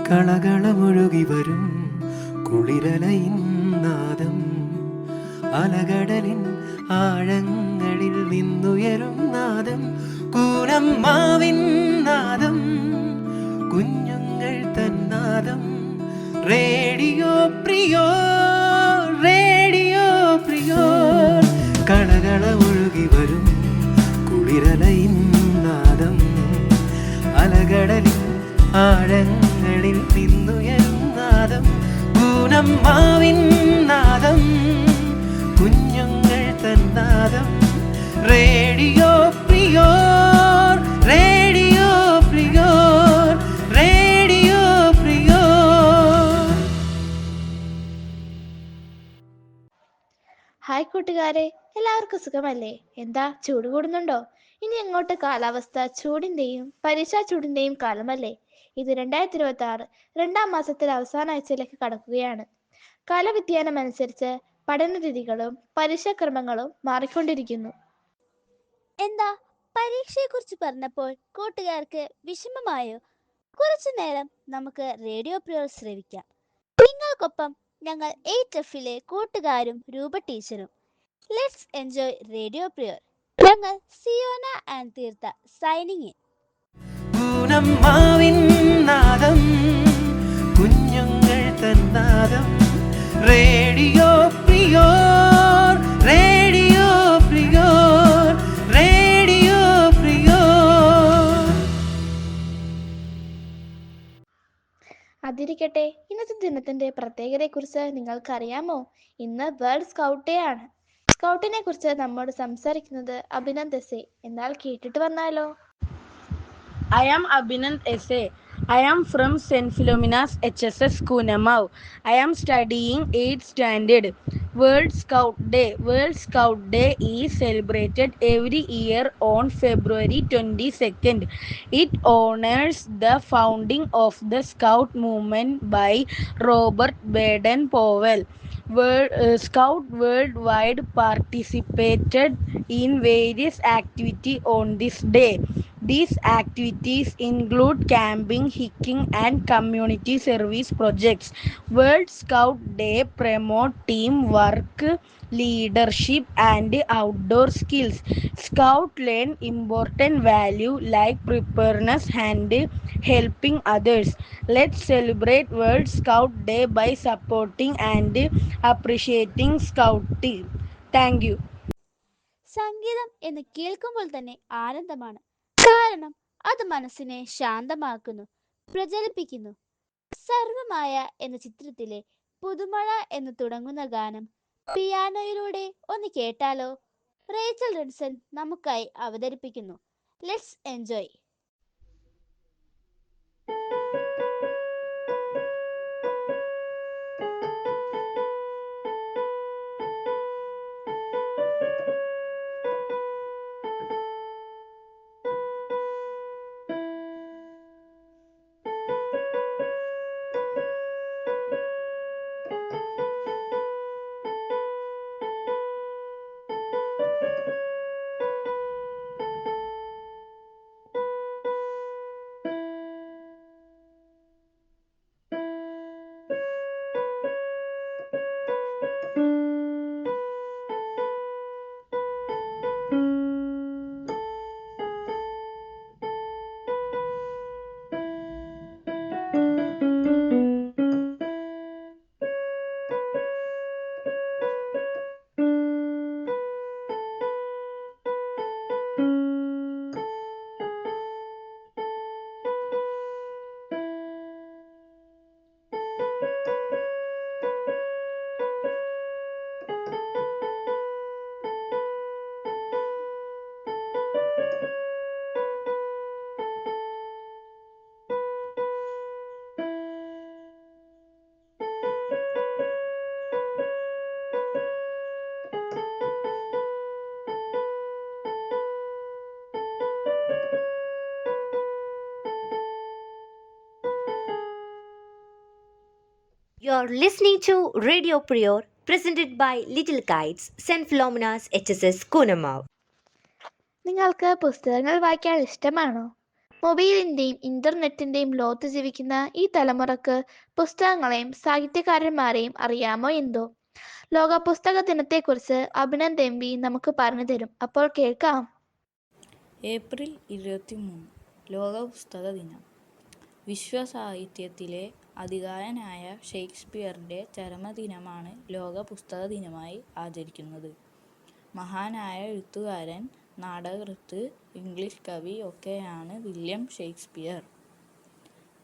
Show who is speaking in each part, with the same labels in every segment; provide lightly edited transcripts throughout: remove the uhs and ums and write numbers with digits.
Speaker 1: കളകളമൊഴുകി വരും കുളിരലയിൻ നാദം, അലകടലിൻ ആഴങ്ങളിൽ നിന്നുയരും നാദം, കൂനമ്മാവിൻ നാദം, കുഞ്ഞുങ്ങൾ തന്നാദം. Radio പ്രിയോ, radio പ്രിയോ. കളകളമൊഴുകി വരും കുളിരലയിൻ നാദം, അലകടലിൻ ആഴങ്ങളിൽ നിന്നുയരും നാദം, പൂനമ്മാവിൻ നാദം, കുഞ്ഞുങ്ങൾ തന്നാദം. റേഡിയോ പ്രിയോർ, റേഡിയോ പ്രിയോർ, റേഡിയോ പ്രിയോർ.
Speaker 2: ഹായ് കൂട്ടുകാരെ, എല്ലാവർക്കും സുഖമല്ലേ? എന്താ ചൂട് കൂടുന്നുണ്ടോ? ഇനി അങ്ങോട്ട് കാലാവസ്ഥ ചൂടിന്റെയും പരീക്ഷാ ചൂടിന്റെയും കാലമല്ലേ? ഇത് 2026 രണ്ടാം മാസത്തിലെ അവസാന ആഴ്ചയിലേക്ക് കടക്കുകയാണ്. കാലവ്യതിയാനം അനുസരിച്ച് പഠനരീതികളും പരീക്ഷാക്രമങ്ങളും മാറിക്കൊണ്ടിരിക്കുന്നു.
Speaker 3: എന്താ പരീക്ഷയെക്കുറിച്ച് പറഞ്ഞപ്പോൾ കൂട്ടുകാർക്ക് വിഷമമായോ? കുറച്ചു നേരം നമുക്ക് റേഡിയോ പ്രിയർ ശ്രവിക്കാം. നിങ്ങൾക്കൊപ്പം ഞങ്ങൾ 8Fലെ കൂട്ടുകാരും രൂപ ടീച്ചറും. ലെറ്റ്സ് എൻജോയ് റേഡിയോ പ്രിയർ. ഞങ്ങൾ Siona and Theertha signing in.
Speaker 1: പൂനമ്മാവിൻ നാദം, കുഞ്ഞുങ്ങൾ തന്നാദം. റേഡിയോ പ്രിയോർ, റേഡിയോ പ്രിയോർ, റേഡിയോ പ്രിയോർ.
Speaker 2: അതിരിക്കട്ടെ, ഇന്നത്തെ ദിനത്തിന്റെ പ്രത്യേകതയെക്കുറിച്ച് നിങ്ങൾക്കറിയാമോ? ഇന്ന് വേൾഡ് സ്കൗട്ട് ഡേ ആണ്. സ്കൗട്ടിനെ കുറിച്ച് നമ്മോട് സംസാരിക്കുന്നത് അഭിനന്ദ് എസ്. എന്നാൽ കേട്ടിട്ട് വന്നാലോ?
Speaker 4: I am Abhinand S.A. I am from St. Philomena's HSS Kunamav. I am studying 8th standard. World Scout Day. World Scout Day is celebrated every year on February 22nd. It honors the founding of the Scout movement by Robert Baden-Powell. Scout worldwide participated in various activities on this day. These activities include camping, hiking, and community service projects. World Scout Day promote teamwork, leadership, and outdoor skills. Scout learn important value like preparedness and helping others. Let's celebrate World Scout Day by supporting and appreciating Scouting. Thank you.
Speaker 3: സംഗീതം എന്ന് കേൾക്കുമ്പോൾ തന്നെ ആനന്ദമാണ്. കാരണം അത് മനസ്സിനെ ശാന്തമാക്കുന്നു, പ്രചലിപ്പിക്കുന്നു. സർവമായ എന്ന ചിത്രത്തിലെ പുതുമഴ എന്ന് തുടങ്ങുന്ന ഗാനം പിയാനോയിലൂടെ ഒന്ന് കേട്ടാലോ? റേച്ചൽ റൺസൺ നമുക്കായി അവതരിപ്പിക്കുന്നു. Let's enjoy.
Speaker 5: You're listening to Radio Prior, presented by Little Kites, St. Philomena's HSS Kunamav.
Speaker 2: നിങ്ങൾക്ക് പുസ്തകങ്ങൾ വായിക്കാൻ ഇഷ്ടമാണോ? മൊബൈലിന്റെയും ഇന്റർനെറ്റിന്റെയും ലോകത്ത് ജീവിക്കുന്ന ഈ തലമുറക്ക് പുസ്തകങ്ങളെയും സാഹിത്യകാരന്മാരെയും അറിയാമോ എന്തോ? ലോക പുസ്തക ദിനത്തെക്കുറിച്ച് അഭിനന്ദ് എം പി നമുക്ക് പറഞ്ഞു തരും. അപ്പോൾ കേൾക്കാം.
Speaker 6: ഏപ്രിൽ 23 ലോക പുസ്തക ദിനം. വിശ്വസാഹിത്യത്തിലെ അതികായനായ ഷേക്സ്പിയറിൻ്റെ ചരമദിനമാണ് ലോക പുസ്തക ദിനമായി ആചരിക്കുന്നത്. മഹാനായ എഴുത്തുകാരൻ, നാടകകൃത്ത്, ഇംഗ്ലീഷ് കവി ഒക്കെയാണ് വില്യം ഷേക്സ്പിയർ.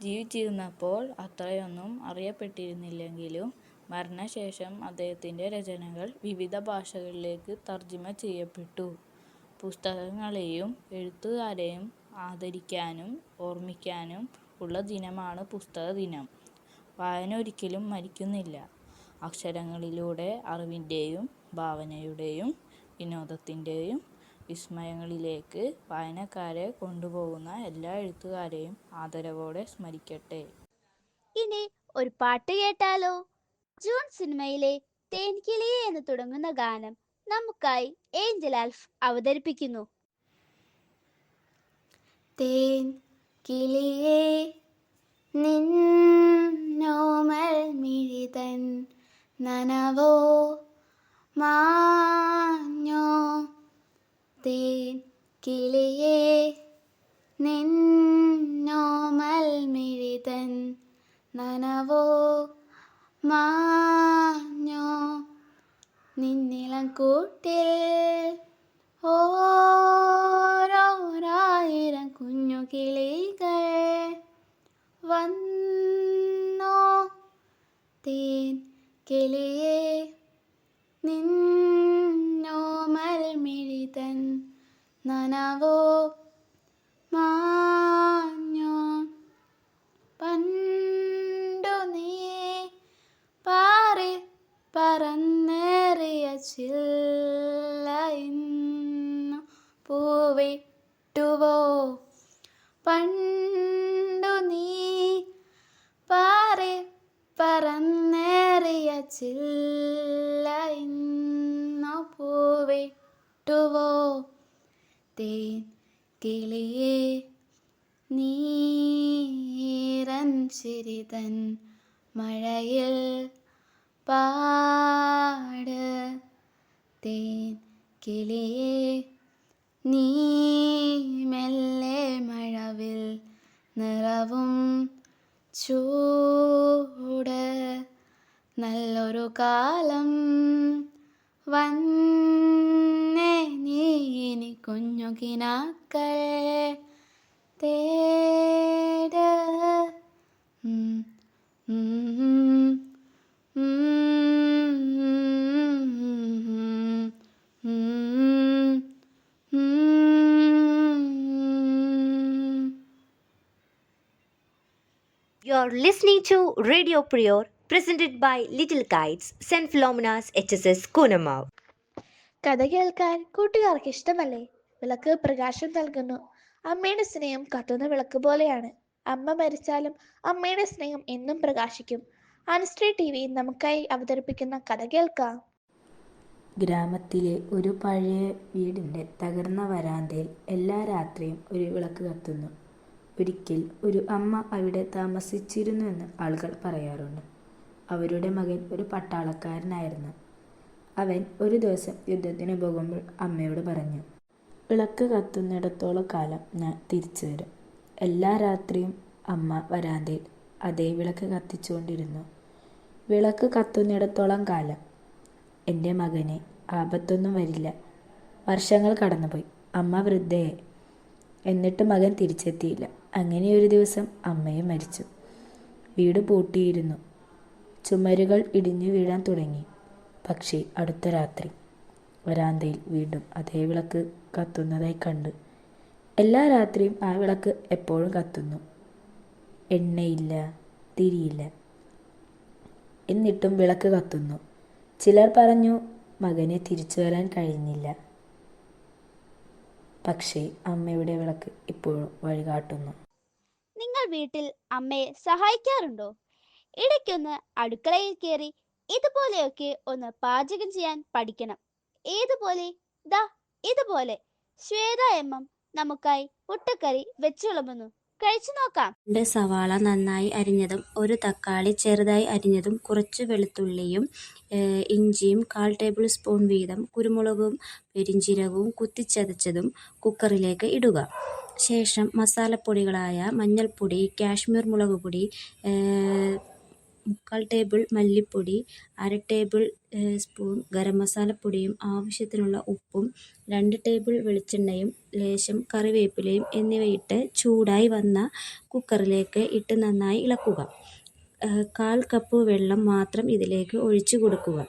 Speaker 6: ജീവിച്ചിരുന്നപ്പോൾ അത്രയൊന്നും അറിയപ്പെട്ടിരുന്നില്ലെങ്കിലും മരണശേഷം അദ്ദേഹത്തിൻ്റെ രചനകൾ വിവിധ ഭാഷകളിലേക്ക് തർജ്ജിമ ചെയ്യപ്പെട്ടു. പുസ്തകങ്ങളെയും എഴുത്തുകാരെയും ആദരിക്കാനും ഓർമ്മിക്കാനും ഉള്ള ദിനമാണ് പുസ്തക ദിനം. വായന ഒരിക്കലും മരിക്കുന്നില്ല. അക്ഷരങ്ങളിലൂടെ അറിവിൻ്റെയും ഭാവനയുടെയും വിനോദത്തിൻ്റെയും വിസ്മയങ്ങളിലേക്ക് വായനക്കാരെ കൊണ്ടുപോകുന്ന എല്ലാ എഴുത്തുകാരെയും ആദരവോടെ സ്മരിക്കട്ടെ.
Speaker 3: ഇനി ഒരു പാട്ട് കേട്ടാലോ? ജൂൺ സിനിമയിലെ തേൻകിളിയെ എന്ന് തുടങ്ങുന്ന ഗാനം നമുക്കായി ഏഞ്ചൽ ആൽഫ് അവതരിപ്പിക്കുന്നു.
Speaker 7: തേൻ കിളിയേ നിന്നോമൽ മിഴിതൻ നനവോ മാഞ്ഞോ. തേൻ കിളിയേ നിന്നോമൽ മിഴിതൻ നനവോ മാഞ്ഞോ. നിന്നിളം കൂട്ടിൽ ഓരോരായിരം കുഞ്ഞു കിളികൾ വന്നോ. തേൻ കിളിയേ നിന്നോമൽ മിഴിതൻ നനവോ മാഞ്ഞോ. പണ്ടു നീ പാറി പറന്നേറിയ ചില്ല ഇന്നു പൂവിട്ടുവോ. പണ്ടു നീ പാറി പറന്നേറിയ ചില്ല ഇന്നു പൂവിട്ടുവോ. തേൻ കിളിയേ നീരൻ ചിരിതൻ മഴയിൽ പാട്. തേൻ കിളിയേ നീ മെല്ലെ മഴവിൽ നിറവും ചൂട്. നല്ലൊരു കാലം വന്നേ നീ ഇനി കുഞ്ഞു കിനാക്കൾ തേട്.
Speaker 5: You're listening to Radio Prior, presented by Little Kites, St. Philomena's HSS Kunamav.
Speaker 2: കഥ കേൾക്കാൻ കൂട്ടുകാർക്ക് ഇഷ്ടമല്ലേ? വിളക്ക് പ്രകാശം നൽകുന്നു. അമ്മയുടെ സ്നേഹം കത്തുന്ന വിളക്ക് പോലെയാണ്. അമ്മ മരിച്ചാലും അമ്മയുടെ സ്നേഹം എന്നും പ്രകാശിക്കും. അൻസ്ട്രീ TV നമുക്കായി അവതരിപ്പിക്കുന്ന കഥ കേൾക്കാം.
Speaker 8: ഗ്രാമത്തിലെ ഒരു പഴയ വീടിൻ്റെ തകർന്ന വരാന്തയിൽ എല്ലാ രാത്രിയും ഒരു വിളക്ക് കത്തുന്നു. ഒരിക്കൽ ഒരു അമ്മ അവിടെ താമസിച്ചിരുന്നുവെന്ന് ആളുകൾ പറയാറുണ്ട്. അവരുടെ മകൻ ഒരു പട്ടാളക്കാരനായിരുന്നു. അവൻ ഒരു ദിവസം യുദ്ധത്തിന് പോകുമ്പോൾ അമ്മയോട് പറഞ്ഞു, വിളക്ക് കത്തുന്നിടത്തോളം കാലം ഞാൻ തിരിച്ചു വരും. എല്ലാ രാത്രിയും അമ്മ വരാന്തയിൽ അതേ വിളക്ക് കത്തിച്ചുകൊണ്ടിരുന്നു. വിളക്ക് കത്തുന്നിടത്തോളം കാലം എൻ്റെ മകന് ആപത്തൊന്നും വരില്ല. വർഷങ്ങൾ കടന്നുപോയി. അമ്മ വൃദ്ധയായി. എന്നിട്ട് മകൻ തിരിച്ചെത്തിയില്ല. അങ്ങനെ ഒരു ദിവസം അമ്മയും മരിച്ചു. വീട് പൂട്ടിയിരുന്നു. ചുമരുകൾ ഇടിഞ്ഞു വീഴാൻ തുടങ്ങി. പക്ഷേ അടുത്ത രാത്രി വരാന്തയിൽ വീണ്ടും അതേ വിളക്ക് കത്തുന്നതായി കണ്ട്. എല്ലാ രാത്രിയും ആ വിളക്ക് എപ്പോഴും കത്തുന്നു. എണ്ണയില്ല, തിരിയില്ല. എന്നിട്ടും വിളക്ക് കത്തുന്നു. ചിലർ പറഞ്ഞു മകനെ തിരിച്ചു വരാൻ കഴിഞ്ഞില്ല. പക്ഷേ അമ്മയുടെ വിളക്ക് ഇപ്പോഴും വഴികാട്ടുന്നു.
Speaker 3: നിങ്ങൾ വീട്ടിൽ അമ്മയെ സഹായിക്കാറുണ്ടോ? ഇടയ്ക്കൊന്ന് അടുക്കളയിൽ കയറി ഇതുപോലെയൊക്കെ ഒന്ന് പാചകം ചെയ്യാൻ പഠിക്കണം. ഏതുപോലെ? ദാ ഇതുപോലെ. ശ്വേത MM നമുക്കായി മുട്ടക്കറി വെച്ച് വിളമ്പുന്നു. കഴിച്ചു നോക്കാം.
Speaker 9: 2 സവാള നന്നായി അരിഞ്ഞതും 1 തക്കാളി ചെറുതായി അരിഞ്ഞതും കുറച്ച് വെളുത്തുള്ളിയും ഇഞ്ചിയും 1/4 ടേബിൾ സ്പൂൺ വീതം കുരുമുളകും പെരിഞ്ചീരകവും കുത്തിച്ചതച്ചതും കുക്കറിലേക്ക് ഇടുക. ശേഷം മസാലപ്പൊടികളായ മഞ്ഞൾപ്പൊടി, കാശ്മീർ മുളക് പൊടി, 3/4 ടേബിൾ മല്ലിപ്പൊടി, 1/2 ടേബിൾ സ്പൂൺ ഗരം മസാലപ്പൊടിയും ആവശ്യത്തിനുള്ള ഉപ്പും 2 ടേബിൾ വെളിച്ചെണ്ണയും ലേശം കറിവേപ്പിലയും എന്നിവയിട്ട് ചൂടായി വന്ന കുക്കറിലേക്ക് ഇട്ട് നന്നായി ഇളക്കുക. 1/4 കപ്പ് വെള്ളം മാത്രം ഇതിലേക്ക് ഒഴിച്ചു കൊടുക്കുക.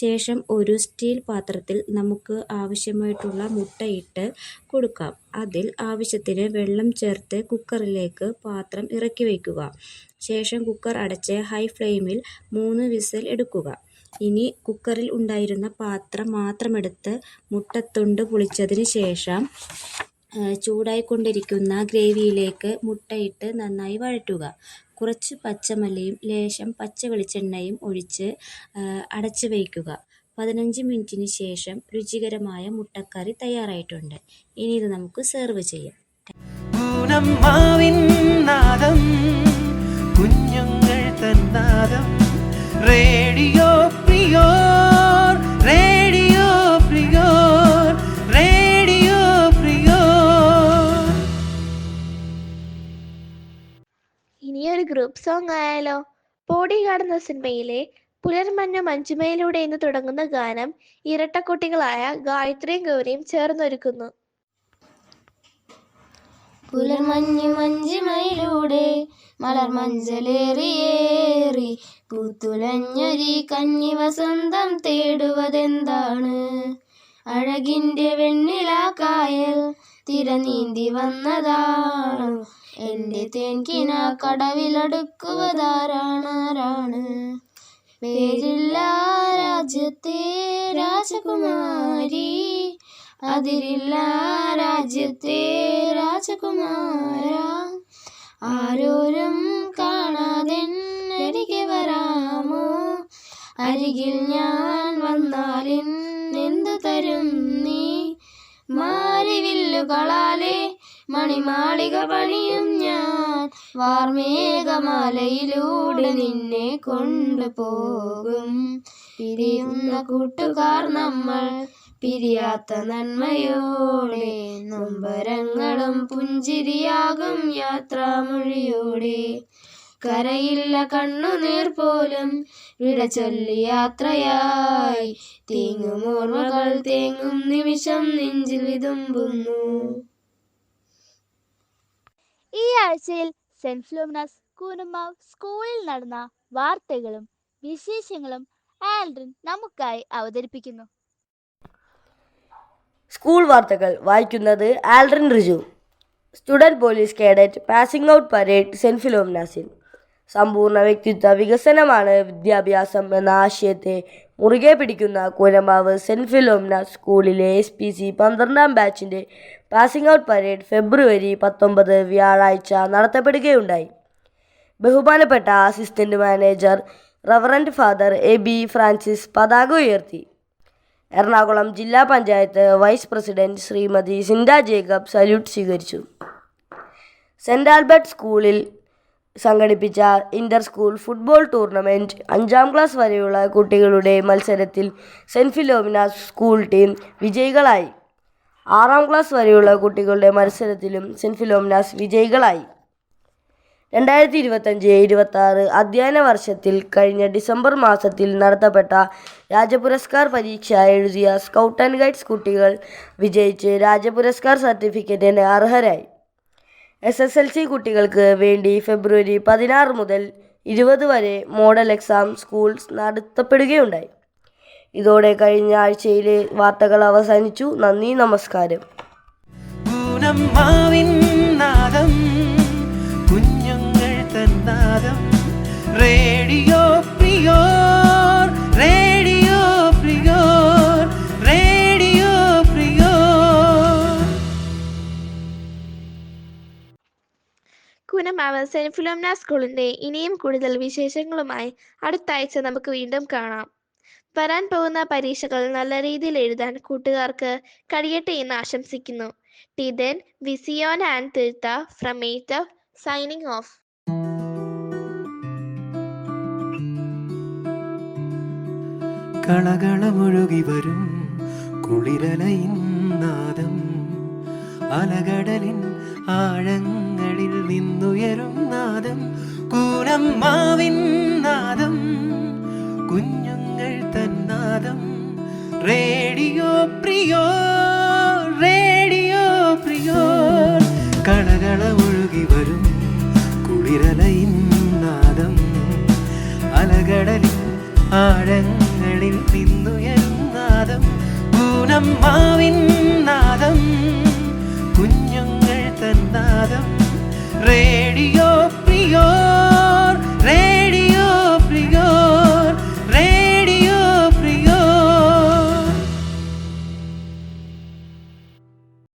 Speaker 9: ശേഷം ഒരു സ്റ്റീൽ പാത്രത്തിൽ നമുക്ക് ആവശ്യമായിട്ടുള്ള മുട്ടയിട്ട് കൊടുക്കാം. അതിൽ ആവശ്യത്തിന് വെള്ളം ചേർത്ത് കുക്കറിലേക്ക് പാത്രം ഇറക്കി വയ്ക്കുക. ശേഷം കുക്കർ അടച്ച് ഹൈ ഫ്ലെയിമിൽ 3 വിസിൽ എടുക്കുക. ഇനി കുക്കറിൽ ഉണ്ടായിരുന്ന പാത്രം മാത്രമെടുത്ത് മുട്ടത്തൊണ്ട് പൊളിച്ചതിന് ശേഷം ചൂടായിക്കൊണ്ടിരിക്കുന്ന ഗ്രേവിയിലേക്ക് മുട്ടയിട്ട് നന്നായി വഴറ്റുക. കുറച്ച് പച്ചമല്ലിയും ലേശം പച്ച വെളിച്ചെണ്ണയും ഒഴിച്ച് അടച്ച് വയ്ക്കുക. 15 മിനിറ്റിന് ശേഷം രുചികരമായ മുട്ടക്കറി തയ്യാറായിട്ടുണ്ട്. ഇനി ഇത് നമുക്ക് സെർവ് ചെയ്യാം.
Speaker 1: കുഞ്ഞുങ്ങൾ തന്നാദം റേഡിയോ പ്രിയോർ, റേഡിയോ പ്രിയോർ, റേഡിയോ പ്രിയോർ.
Speaker 2: ഇനിയൊരു ഗ്രൂപ്പ് സോങ് ആയാലോ? ബോഡിഗാർഡ് എന്ന സിനിമയിലെ പുലർമഞ്ഞു മഞ്ജുമയിലൂടെ എന്ന് തുടങ്ങുന്ന ഗാനം ഇരട്ടക്കുട്ടികളായ ഗായത്രിയും ഗൗരിയും ചേർന്നൊരുക്കുന്നു.
Speaker 7: പുലർമഞ്ഞു മഞ്ജുമയിലൂടെ മലർ മഞ്ചലേറിയേറി പൂത്തുലഞ്ഞൊരി കഞ്ഞി വസന്തം തേടുവതെന്താണ്? അഴകിന്റെ വെണ്ണിലാക്കായൽ തിരനീന്തി വന്നതാണ്. എന്റെ തേൻകിന കടവിലടുക്കുവതാരാണ്? പേരില്ല രാജ്യത്തെ രാജകുമാരി, അതിരില്ല രാജ്യത്തെ രാജകുമാര. ആരോരും കാണാതെന്നരികെ വരാമോ? അരികിൽ ഞാൻ വന്നാലെന്തു തരും നീ? മാരിവില്ലുകളാലെ മണിമാളിക പണിയും ഞാൻ. വാർമേഘമാലയിലൂടെ നിന്നെ കൊണ്ടുപോകും. പിരിയുന്ന കൂട്ടുകാർ നമ്മൾ പിരിയാത്ത നന്മയോടെ. നൊമ്പരങ്ങളും പുഞ്ചിരിയാകും യാത്രാമൊഴിയോടെ. കരയില്ല കണ്ണുനീർ പോലും വിട ചൊല്ലി യാത്രയായി. തേങ്ങും ഓർമ്മകൾ തേങ്ങും നിമിഷം നെഞ്ചിൽ വിതുമ്പുന്നു.
Speaker 3: ഈ ആഴ്ചയിൽ സെന്റ് ഫിലോമിനാസ് കൂനമ്മാവ് സ്കൂളിൽ നടന്ന വാർത്തകളും വിശേഷങ്ങളും ആൽഡ്രിൻ നമുക്കായി അവതരിപ്പിക്കുന്നു.
Speaker 4: സ്കൂൾ വാർത്തകൾ വായിക്കുന്നത് Aldrin Riju. Student police cadet passing out parade saint ഫിലോമിനാസിൽ. സമ്പൂർണ്ണ വ്യക്തിത്വ വികസനമാണ് വിദ്യാഭ്യാസം എന്ന ആശയത്തെ മുറുകെ പിടിക്കുന്ന കൂനമ്മാവ് സെന്റ് ഫിലോമിനാസ് സ്കൂളിലെ SPC 12ാം ബാച്ചിൻ്റെ പാസിംഗ് ഔട്ട് പരേഡ് ഫെബ്രുവരി 19 വ്യാഴാഴ്ച നടത്തപ്പെടുകയുണ്ടായി. ബഹുമാനപ്പെട്ട assistant manager reverend father AB Francis പതാക ഉയർത്തി. എറണാകുളം ജില്ലാ panchayat vice president Shrimati Sinda Jacob salute സ്വീകരിച്ചു. സെന്റ് ആൽബർട്ട് സ്കൂളിൽ സംഘടിപ്പിച്ച ഇന്റർ സ്കൂൾ ഫുട്ബോൾ ടൂർണമെൻറ്റ് 5ാം ക്ലാസ് വരെയുള്ള കുട്ടികളുടെ മത്സരത്തിൽ സെന്റ് ഫിലോമിനാസ് സ്കൂൾ ടീം വിജയികളായി. 6ാം ക്ലാസ് വരെയുള്ള കുട്ടികളുടെ മത്സരത്തിലും സെന്റ് ഫിലോമിനാസ് വിജയികളായി. 2025-26 അധ്യയന വർഷത്തിൽ കഴിഞ്ഞ ഡിസംബർ മാസത്തിൽ നടത്തപ്പെട്ട രാജപുരസ്കാർ പരീക്ഷ എഴുതിയ സ്കൗട്ട് ആൻഡ് ഗൈഡ്സ് കുട്ടികൾ വിജയിച്ച് രാജപുരസ്കാർ സർട്ടിഫിക്കറ്റിന് അർഹരായി. SSLC കുട്ടികൾക്ക് വേണ്ടി ഫെബ്രുവരി 16 മുതൽ 20 വരെ മോഡൽ എക്സാം സ്കൂൾ നടത്തപ്പെടുകയുണ്ടായി. ഇതോടെ കഴിഞ്ഞ ആഴ്ചയിലെ വാർത്തകൾ അവസാനിച്ചു. നന്ദി, നമസ്കാരം.
Speaker 1: കുഞ്ഞുങ്ങൾ തന്നാദം റേഡിയോ പ്രിയോർ, റേഡിയോ പ്രിയോർ, റേഡിയോ പ്രിയോർ.
Speaker 2: കൂനമ്മാവ് സെന്റ് ഫിലോമിനാസ് സ്കൂളിന്റെ ഇനിയും കൂടുതൽ വിശേഷങ്ങളുമായി അടുത്ത ആഴ്ച നമുക്ക് വീണ്ടും കാണാം. വരാൻ പോകുന്ന പരീക്ഷകൾ നല്ല രീതിയിൽ എഴുതാൻ കൂട്ടുകാർക്ക് കഴിയട്ടെ എന്ന് ആശംസിക്കുന്നു. Till then, we see you on and Tirtha from Meetup, signing off.
Speaker 1: കളകളമൊഴുകി വരും കുളിരലയിൻ നാദം, അലകടലിൻ ആഴങ്ങളിൽ നിന്നുയരും നാദം, കൂനമ്മാവിൻ നാദം, കുഞ്ഞുങ്ങൾ തന്നാദം. Radio പ്രിയോ, radio പ്രിയോ. കളകളമൊഴുകി വരും കുളിരലയിൻ നാദം, അലകടലിൻ ആഴങ്ങളിൽ നിന്നുയരും നാദം, പൂനമ്മാവിൻ നാദം, കുഞ്ഞുങ്ങൾ തന്നാദം.